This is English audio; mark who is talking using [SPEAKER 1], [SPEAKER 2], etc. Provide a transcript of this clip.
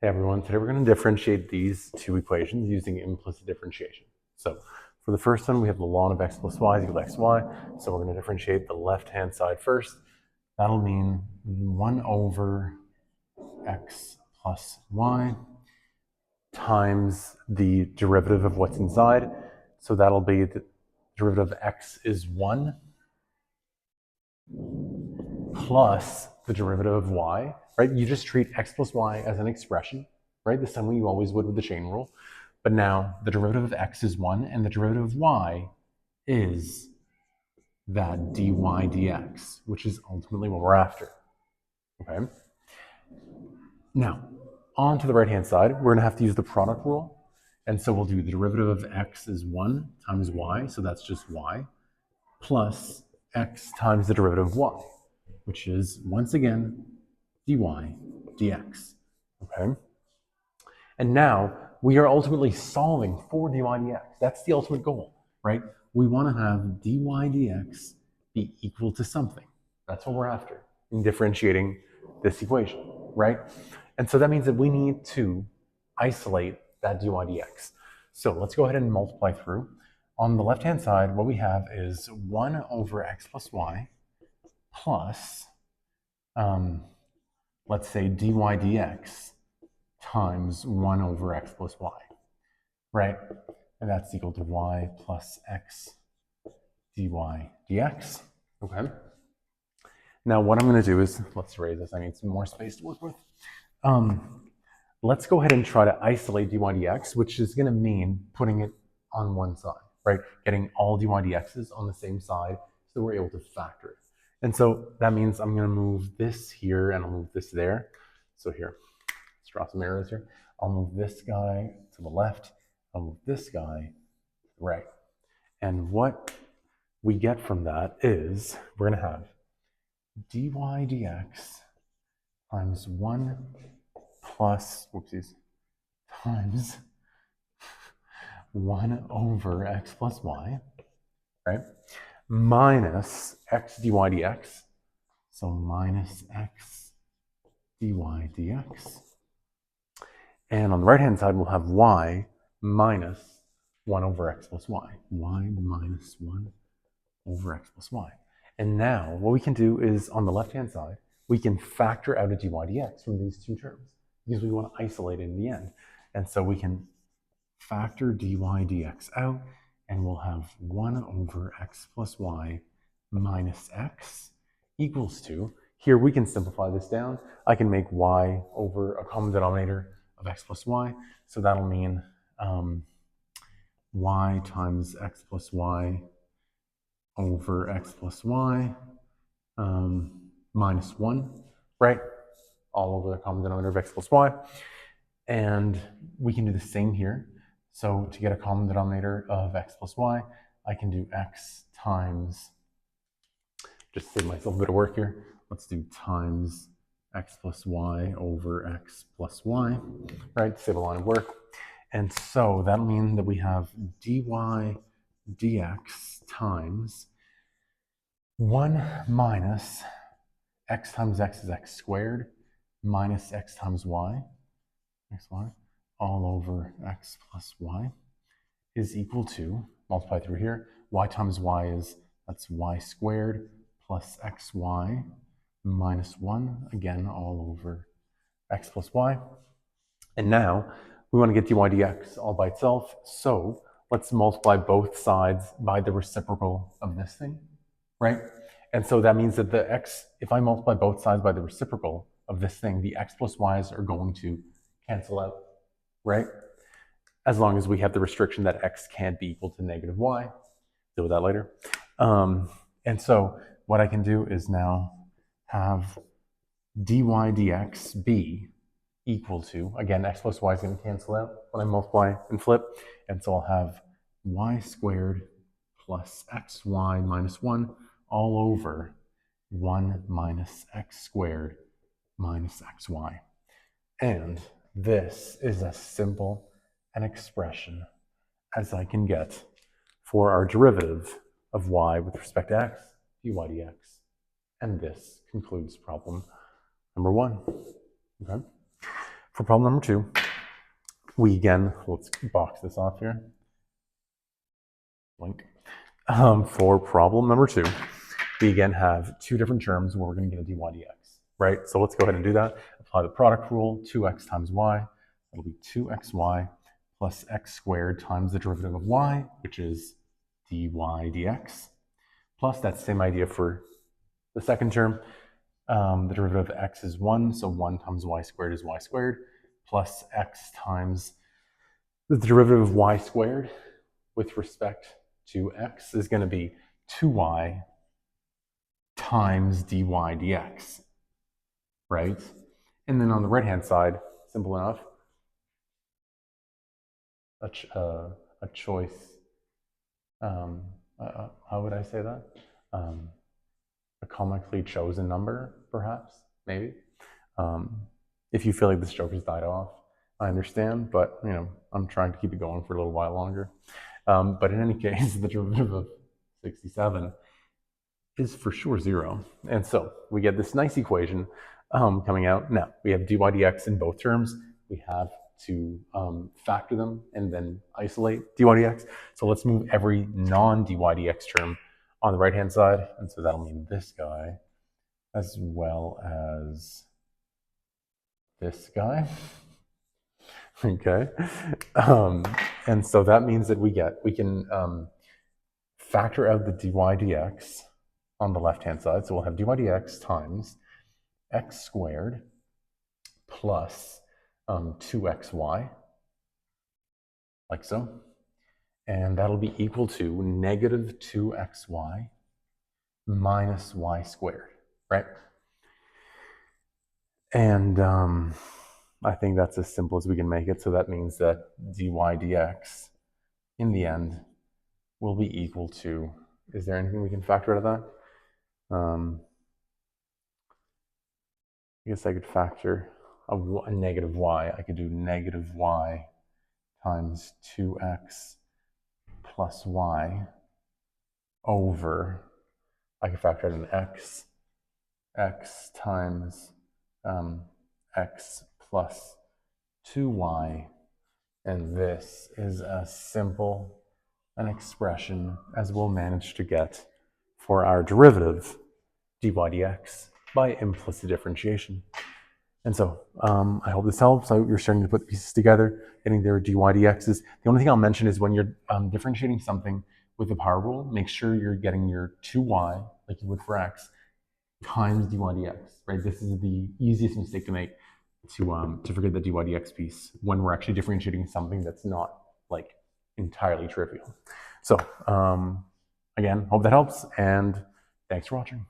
[SPEAKER 1] Hey everyone, today we're going to differentiate these two equations using implicit differentiation. So for the first one, we have the ln of x plus y is equal to xy. So we're going to differentiate the left-hand side first. That'll mean 1 over x plus y times the derivative of what's inside. So that'll be the derivative of x is 1 plus the derivative of y, right? You just treat x plus y as an expression, right? The same way you always would with the chain rule. But now the derivative of x is 1 and the derivative of y is that dy dx, which is ultimately what we're after, okay? Now, on to the right-hand side, we're going to have to use the product rule. And so we'll do the derivative of x is 1 times y, so that's just y, plus x times the derivative of y, which is, once again, dy dx, okay? And now we are ultimately solving for dy dx. That's the ultimate goal, right? We want to have dy dx be equal to something. That's what we're after in differentiating this equation, right? And so that means that we need to isolate that dy dx. So let's go ahead and multiply through. On the left-hand side, what we have is 1 over x plus y plus, let's say, dy dx times 1 over x plus y, right? And that's equal to y plus x dy dx, okay? Now what I'm going to do is, let's erase this, I need some more space to work with. Let's go ahead and try to isolate dy dx, which is going to mean putting it on one side, right? Getting all dy dx's on the same side so we're able to factor it. And so that means I'm going to move this here and I'll move this there. So here, let's draw some arrows here. I'll move this guy to the left. I'll move this guy to the right. And what we get from that is we're going to have dy dx times 1 plus, whoopsies, times 1 over x plus y, right? Minus x dy dx, so minus x dy dx. And on the right-hand side, we'll have y minus 1 over x plus y. Y minus 1 over x plus y. And now what we can do is, on the left-hand side, we can factor out a dy dx from these two terms because we want to isolate it in the end. And so we can factor dy dx out, and we'll have 1 over x plus y minus x equals to, here we can simplify this down. I can make y over a common denominator of x plus y. So that'll mean y times x plus y over x plus y minus 1, right? All over the common denominator of x plus y. And we can do the same here. So to get a common denominator of x plus y, I can do x times, just save myself a bit of work here. Let's do times x plus y over x plus y, right? Save a line of work. And so that'll mean that we have dy dx times 1 minus x times x is x squared minus x times y, xy, all over x plus y is equal to, multiply through here, y times y is, that's y squared plus xy minus 1, again, all over x plus y. And now we want to get dy dx all by itself, so let's multiply both sides by the reciprocal of this thing, right? And so that means that the x, if I multiply both sides by the reciprocal of this thing, the x plus y's are going to cancel out, right? As long as we have the restriction that x can't be equal to negative y. Deal with that later. And so what I can do is now have dy dx be equal to, again, x plus y is going to cancel out when I multiply and flip. And so I'll have y squared plus xy minus 1 all over 1 minus x squared minus xy. And this is as simple an expression as I can get for our derivative of y with respect to x, dy dx. And this concludes problem number 1. Okay. For problem number 2, we again, let's box this off here. Blink. For problem number 2, we again have 2 different terms where we're going to get a dy dx, right? So let's go ahead and do that. Apply the product rule, 2x times y. That'll be 2xy plus x squared times the derivative of y, which is dy dx. Plus that same idea for the second term. The derivative of x is 1, so 1 times y squared is y squared, plus x times the derivative of y squared with respect to x is going to be 2y times dy dx, right? And then on the right-hand side, simple enough, a choice, how would I say that? A comically chosen number, perhaps, maybe. If you feel like this joke has died off, I understand, but you know, I'm trying to keep it going for a little while longer. But in any case, the derivative of 67 is for sure 0. And so we get this nice equation coming out. Now, we have dy dx in both terms. We have to factor them and then isolate dy dx. So let's move every non-dy dx term on the right-hand side. And so that'll mean this guy as well as this guy. Okay. And so that means that we can factor out the dy dx on the left-hand side. So we'll have dy dx times x squared plus 2xy, like so. And that'll be equal to negative 2xy minus y squared, right? And I think that's as simple as we can make it. So that means that dy dx in the end will be equal to, is there anything we can factor out of that? I guess I could factor a negative y. I could do negative y times 2x plus y over, I could factor out an x times x plus 2y, and this is as simple an expression as we'll manage to get for our derivative dy dx by implicit differentiation. And so I hope this helps. I hope you're starting to put the pieces together, getting their dy dx's. The only thing I'll mention is when you're differentiating something with the power rule, make sure you're getting your 2y, like you would for x, times dy dx, right? This is the easiest mistake to make, to forget the dy dx piece when we're actually differentiating something that's not like entirely trivial. So again, hope that helps, and thanks for watching.